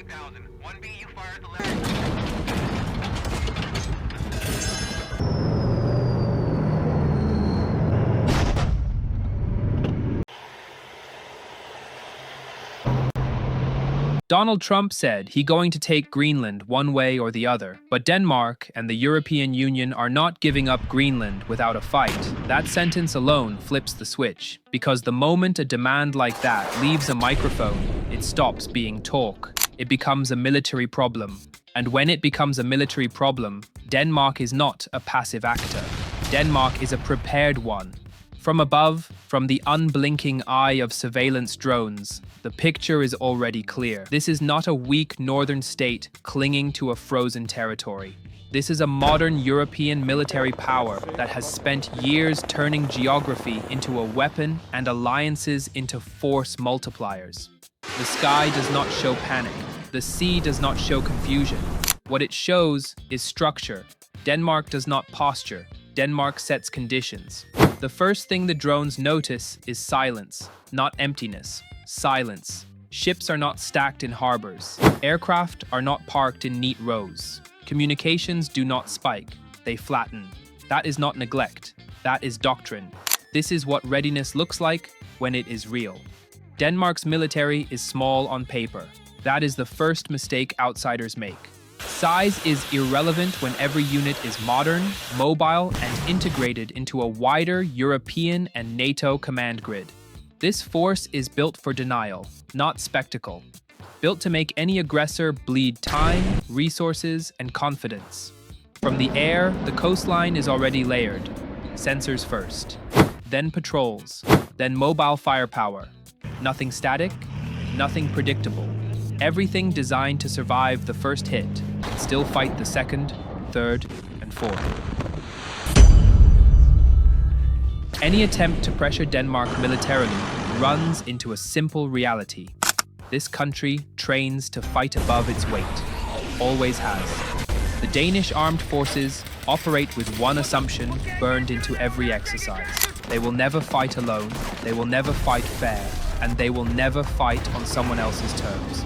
2000. 1B, you fire at the left. Donald Trump said he's going to take Greenland one way or the other, but Denmark and the European Union are not giving up Greenland without a fight. That sentence alone flips the switch, because the moment a demand like that leaves a microphone, it stops being talk. It becomes a military problem. And when it becomes a military problem, Denmark is not a passive actor. Denmark is a prepared one. From above, from the unblinking eye of surveillance drones, the picture is already clear. This is not a weak northern state clinging to a frozen territory. This is a modern European military power that has spent years turning geography into a weapon and alliances into force multipliers. The sky does not show panic. The sea does not show confusion. What it shows is structure. Denmark does not posture. Denmark sets conditions. The first thing the drones notice is silence, not emptiness. Silence. Ships are not stacked in harbors. Aircraft are not parked in neat rows. Communications do not spike, they flatten. That is not neglect, that is doctrine. This is what readiness looks like when it is real. Denmark's military is small on paper. That is the first mistake outsiders make. Size is irrelevant when every unit is modern, mobile, and integrated into a wider European and NATO command grid. This force is built for denial, not spectacle. Built to make any aggressor bleed time, resources, and confidence. From the air, the coastline is already layered. Sensors first, then patrols, then mobile firepower. Nothing static, nothing predictable. Everything designed to survive the first hit and still fight the second, third, and fourth. Any attempt to pressure Denmark militarily runs into a simple reality. This country trains to fight above its weight. Always has. The Danish armed forces operate with one assumption burned into every exercise. They will never fight alone, they will never fight fair, and they will never fight on someone else's terms.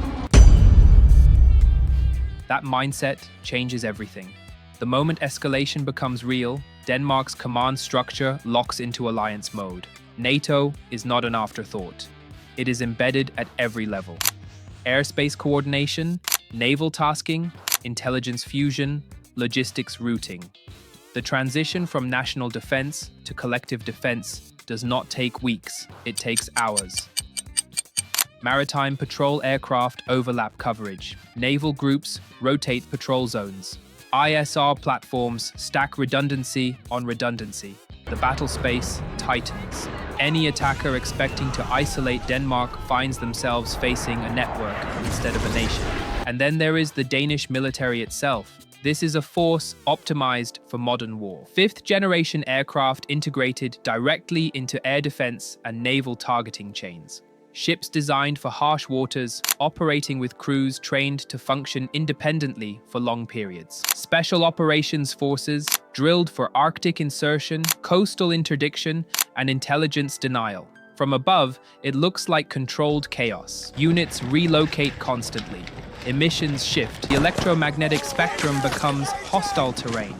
That mindset changes everything. The moment escalation becomes real, Denmark's command structure locks into alliance mode. NATO is not an afterthought. It is embedded at every level. Airspace coordination, naval tasking, intelligence fusion, logistics routing. The transition from national defense to collective defense does not take weeks, it takes hours. Maritime patrol aircraft overlap coverage. Naval groups rotate patrol zones. ISR platforms stack redundancy on redundancy. The battle space tightens. Any attacker expecting to isolate Denmark finds themselves facing a network instead of a nation. And then there is the Danish military itself. This is a force optimized for modern war. Fifth-generation aircraft integrated directly into air defense and naval targeting chains. Ships designed for harsh waters, operating with crews trained to function independently for long periods. Special operations forces, drilled for Arctic insertion, coastal interdiction, and intelligence denial. From above, it looks like controlled chaos. Units relocate constantly. Emissions shift. The electromagnetic spectrum becomes hostile terrain.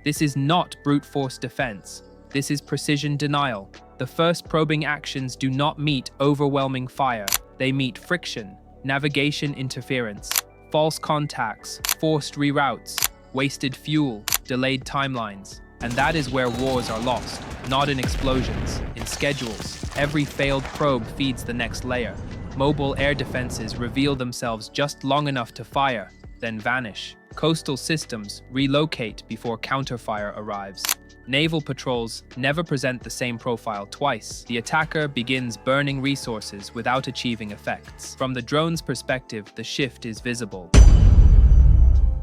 This is not brute force defense. This is precision denial. The first probing actions do not meet overwhelming fire. They meet friction, navigation interference, false contacts, forced reroutes, wasted fuel, delayed timelines. And that is where wars are lost, not in explosions, in schedules. Every failed probe feeds the next layer. Mobile air defenses reveal themselves just long enough to fire, then vanish. Coastal systems relocate before counterfire arrives. Naval patrols never present the same profile twice. The attacker begins burning resources without achieving effects. From the drone's perspective, the shift is visible.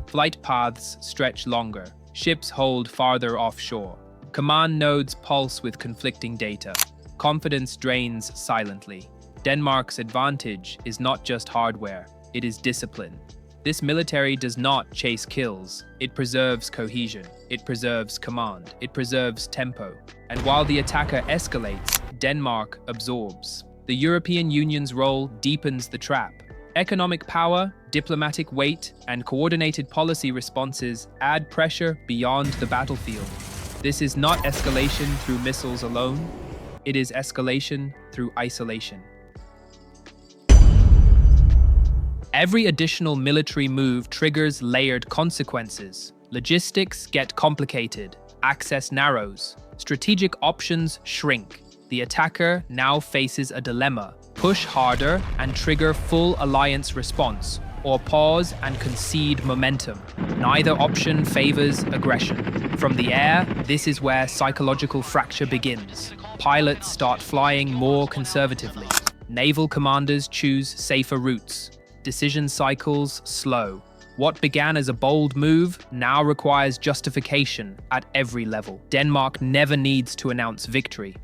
Flight paths stretch longer. Ships hold farther offshore. Command nodes pulse with conflicting data. Confidence drains silently. Denmark's advantage is not just hardware, it is discipline. This military does not chase kills. It preserves cohesion. It preserves command. It preserves tempo. And while the attacker escalates, Denmark absorbs. The the European Union's role deepens the trap. Economic power, diplomatic weight, and coordinated policy responses add pressure beyond the battlefield. This is not escalation through missiles alone. It is escalation through isolation. Every additional military move triggers layered consequences. Logistics get complicated, access narrows, strategic options shrink. The attacker now faces a dilemma: push harder and trigger full alliance response, or pause and concede momentum. Neither option favors aggression. From the air, this is where psychological fracture begins. Pilots start flying more conservatively. Naval commanders choose safer routes. Decision cycles slow. What began as a bold move now requires justification at every level. Denmark never needs to announce victory.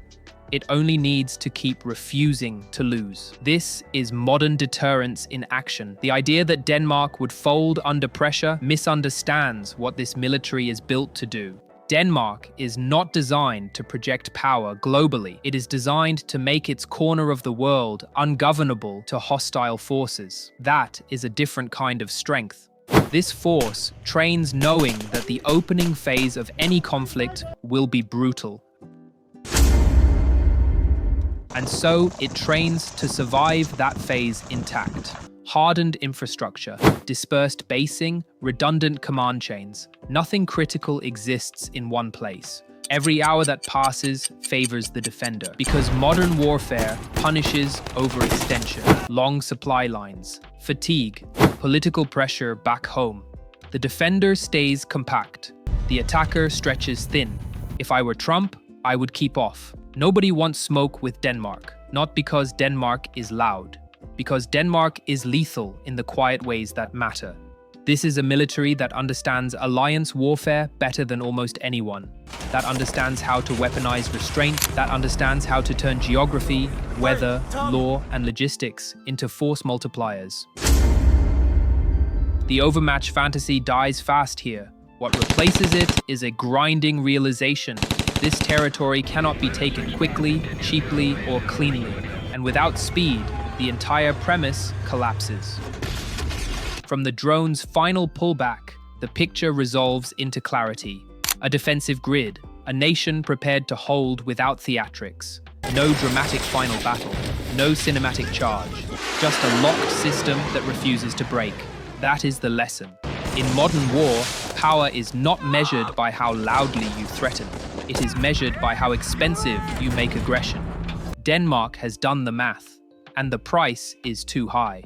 It only needs to keep refusing to lose. This is modern deterrence in action. The idea that Denmark would fold under pressure misunderstands what this military is built to do. Denmark is not designed to project power globally. It is designed to make its corner of the world ungovernable to hostile forces. That is a different kind of strength. This force trains knowing that the opening phase of any conflict will be brutal. And so it trains to survive that phase intact. Hardened infrastructure, dispersed basing, redundant command chains. Nothing critical exists in one place. Every hour that passes favors the defender, because modern warfare punishes overextension, long supply lines, fatigue, political pressure back home. The defender stays compact. The attacker stretches thin. If I were Trump, I would keep off. Nobody wants smoke with Denmark, not because Denmark is loud, because Denmark is lethal in the quiet ways that matter. This is a military that understands alliance warfare better than almost anyone, that understands how to weaponize restraint, that understands how to turn geography, weather, law, and logistics into force multipliers. The overmatch fantasy dies fast here. What replaces it is a grinding realization. This territory cannot be taken quickly, cheaply, or cleanly, and without speed, the entire premise collapses. From the drone's final pullback, the picture resolves into clarity. A defensive grid, a nation prepared to hold without theatrics. No dramatic final battle, no cinematic charge, just a locked system that refuses to break. That is the lesson. In modern war, power is not measured by how loudly you threaten. It is measured by how expensive you make aggression. Denmark has done the math, and the price is too high.